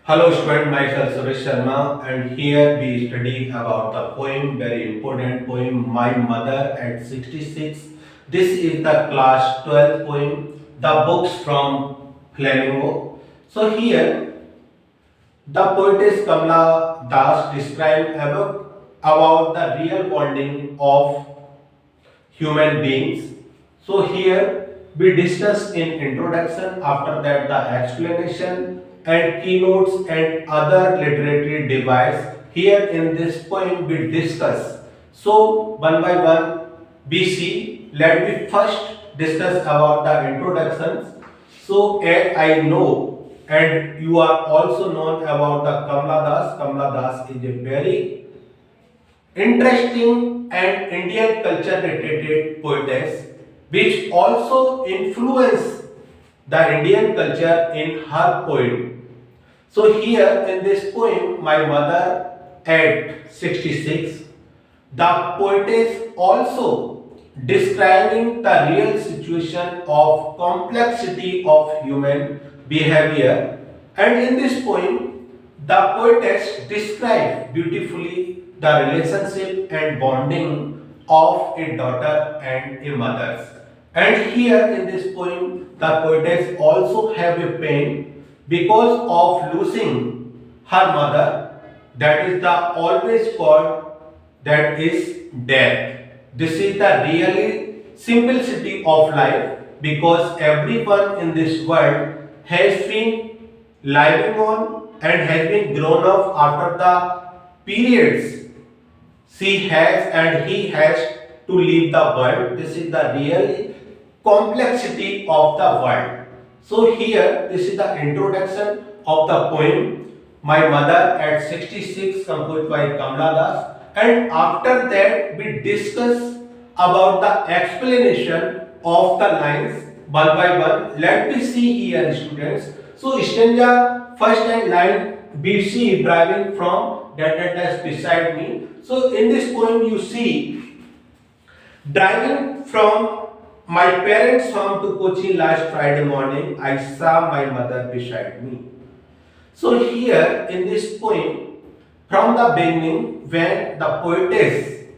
Hello student, myself Suresh Sharma and here we study about the poem, very important poem, My Mother at 66. This is the class 12 poem, the books from Flamingo. So here the poetess Kamla Das described about the real bonding of human beings. So here we discuss in introduction, after that the explanation and keynotes and other literary device. Here in this poem we discuss. So one by one we see. Let me first discuss about the introductions. So as I know and you are also known about the Kamla Das. Kamla Das is a very interesting and Indian culture related poetess which also influence the Indian culture in her poem. So here in this poem, My Mother at 66, the poetess also describing the real situation of complexity of human behavior, and in this poem the poetess describes beautifully the relationship and bonding of a daughter and a mother. And here in this poem the poetess also have a pain because of losing her mother, that is the always called, that is death. This is the really simplicity of life because everyone in this world has been living on and has been grown up after the periods she has and he has to leave the world. This is the real complexity of the world. So here this is the introduction of the poem My Mother at 66 composed by Kamla Das, and after that we discuss about the explanation of the lines one by one. Let me see here students. So stanza first and line we see driving from that beside me. So in this poem you see driving from my parents' home to Kochi last Friday morning, I saw my mother beside me. So here in this poem, from the beginning, when the poetess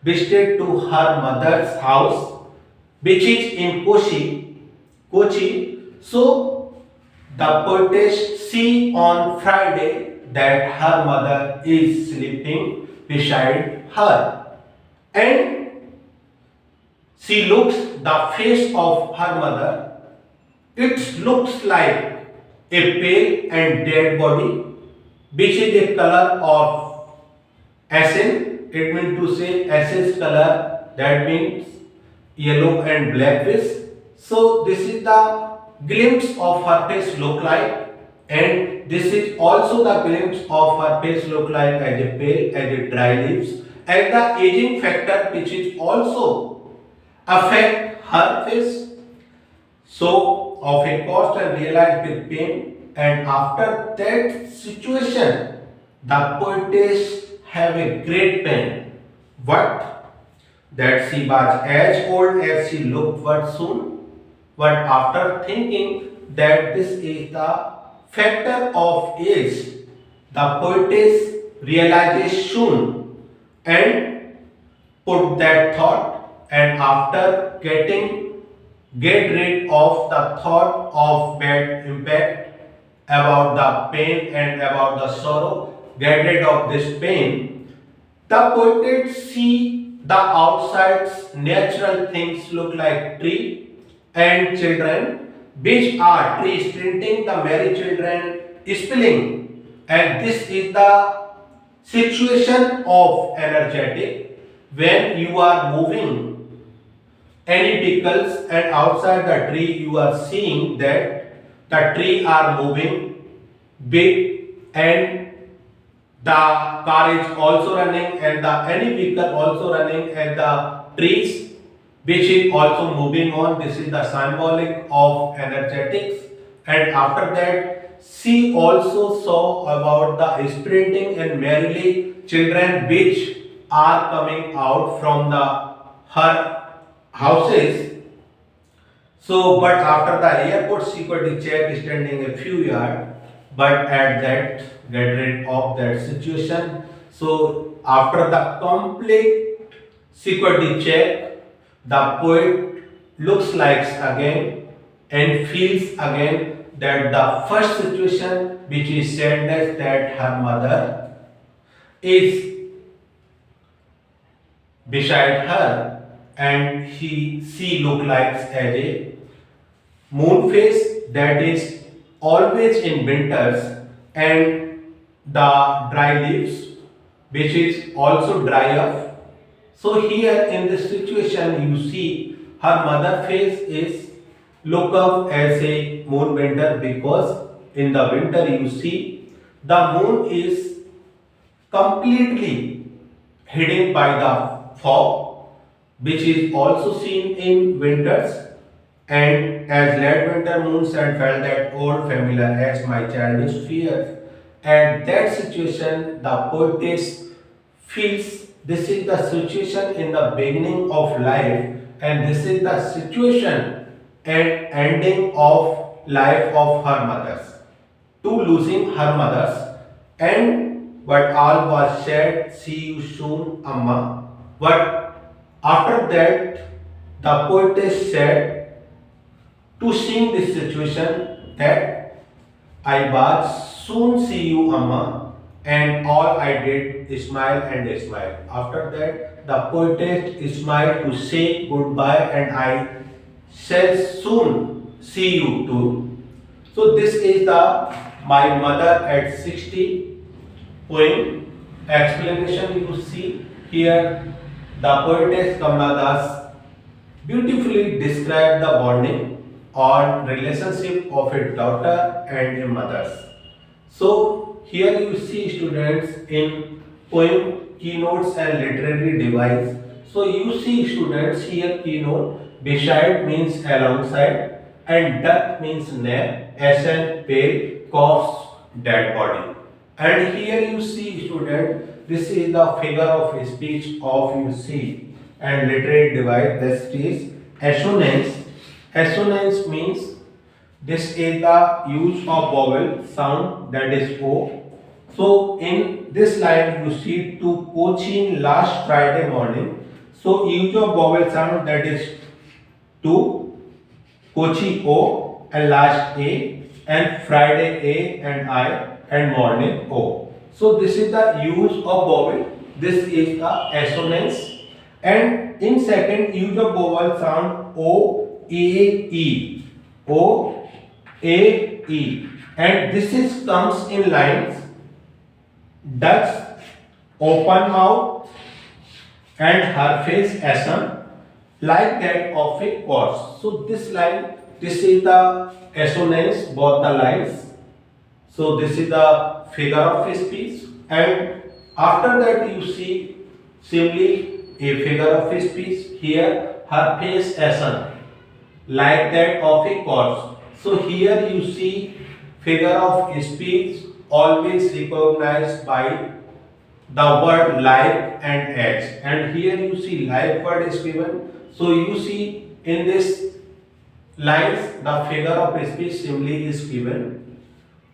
visited to her mother's house, which is in Kochi, so the poetess see on Friday that her mother is sleeping beside her, and she looks the face of her mother. It looks like a pale and dead body, which is a color of ashen. It means to say ashes color. That means yellow and blackish. So this is the glimpse of her face look like, and this is also the glimpse of her face look like as a pale, as a dry leaves, and the aging factor which is also affect her face. So of a cost and realized with pain, and after that situation, the poetess have a great pain. What? That she was as old as she looked but soon. But after thinking that this is the factor of age, the poetess realizes soon and put that thought, and after get rid of the thought of bad impact about the pain and about the sorrow, get rid of this pain, the poet see the outside natural things look like tree and children, which are trees printing the merry children spilling, and this is the situation of energetic when you are moving any vehicles, and outside the tree you are seeing that the tree are moving big, and the car is also running and the any vehicle also running, and the trees which is also moving on. This is the symbolic of energetics. And after that she also saw about the sprinting and merrily children which are coming out from the her houses. So but after the airport security check standing a few yards, but at that get rid of that situation. So after the complete security check, the poet looks like again and feels again that the first situation which is sadness that her mother is beside her and she look like as a moon phase that is always in winters, and the dry leaves which is also dry up. So here in this situation you see her mother face is look up as a moon winter, because in the winter you see the moon is completely hidden by the fog, which is also seen in winters. And as late winter moons and felt that old familiar as my childish fears. At that situation, the poetess feels this is the situation in the beginning of life, and this is the situation and ending of life of her mothers, to losing her mothers, and but all was said, see you soon, Amma. But after that, the poetess said to seeing this situation that I was soon see you, Amma, and all I did is smile and smile. After that, the poetess smiled to say goodbye, and I shall soon see you too. So this is the my mother at 60 poem explanation. You see here the poetess Kamala Das beautifully described the bonding or relationship of a daughter and a mother. So here you see students in poem keynotes and literary device. So you see students here keynote beside means alongside, and duck means near, ascent pale, coughs dead body. And here you see student, this is the figure of speech of you see, and literary device, that is assonance. Assonance means this is the use of vowel sound, that is O. So in this line you see to Cochin last Friday morning. So use of vowel sound, that is to Kochi O and last A, and Friday A and I, and morning O. So this is the use of vowel. This is the assonance. And in second, use of vowel sound O A E, O A E, and this is comes in lines ducks open mouth and her face ashen like that of a corpse. So this line, this is the assonance, both the lines. So this is the figure of speech, and after that you see simply a figure of speech here, her face ashen like that of a corpse. So here you see figure of speech always recognized by the word like and edge, and here you see like word is given. So you see in this lines the figure of speech simply is given,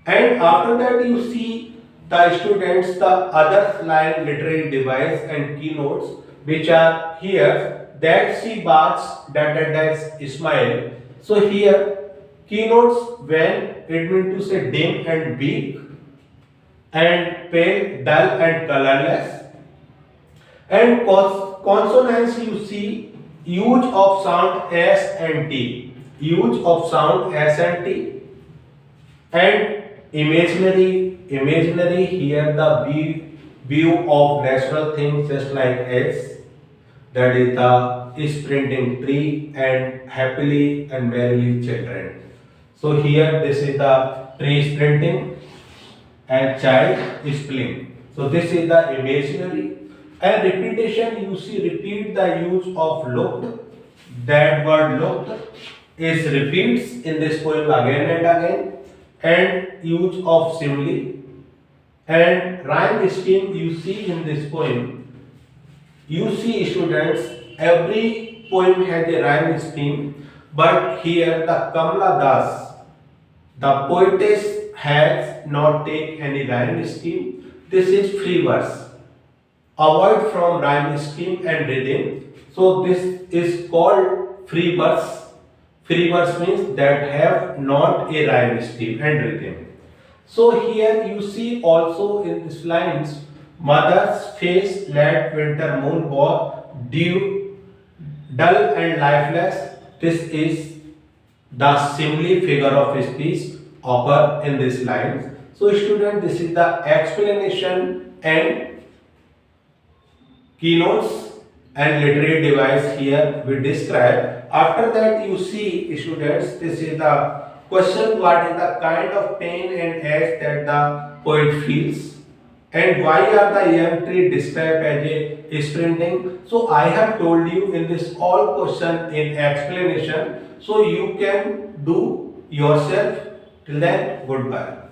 and after that you see the students the other line literary device and keynotes which are here, that she baths that as smile. So here keynotes when it means to say dim and weak, and pale, dull and colorless, and consonants you see use of sound S and T, use of sound S and T, and imaginary here the view of natural things just like S, that is the sprinting tree and happily and merrily children. So here this is the tree sprinting and child is playing. So this is the imaginary. And repetition, you see repeat the use of looked. That word looked is repeats in this poem again and again, and use of simile. And rhyme scheme you see in this poem. You see students, every poem has a rhyme scheme, but here the Kamala Das, the poetess, has not take any rhyme scheme. This is free verse. Avoid from rhyme scheme and rhythm. So this is called free verse. Free verse means that have not a rhyme scheme and rhythm. So here you see also in these lines, mother's face let winter moon both dew, dull and lifeless. This is the simile figure of speech occur in these lines. So student, this is the explanation and keynotes and literary device here we describe. After that you see students, this is the question, what is the kind of pain and ache that the poet feels and why are the young tree described as a sprinting. So I have told you in this all question in explanation, so you can do yourself. Till then, goodbye.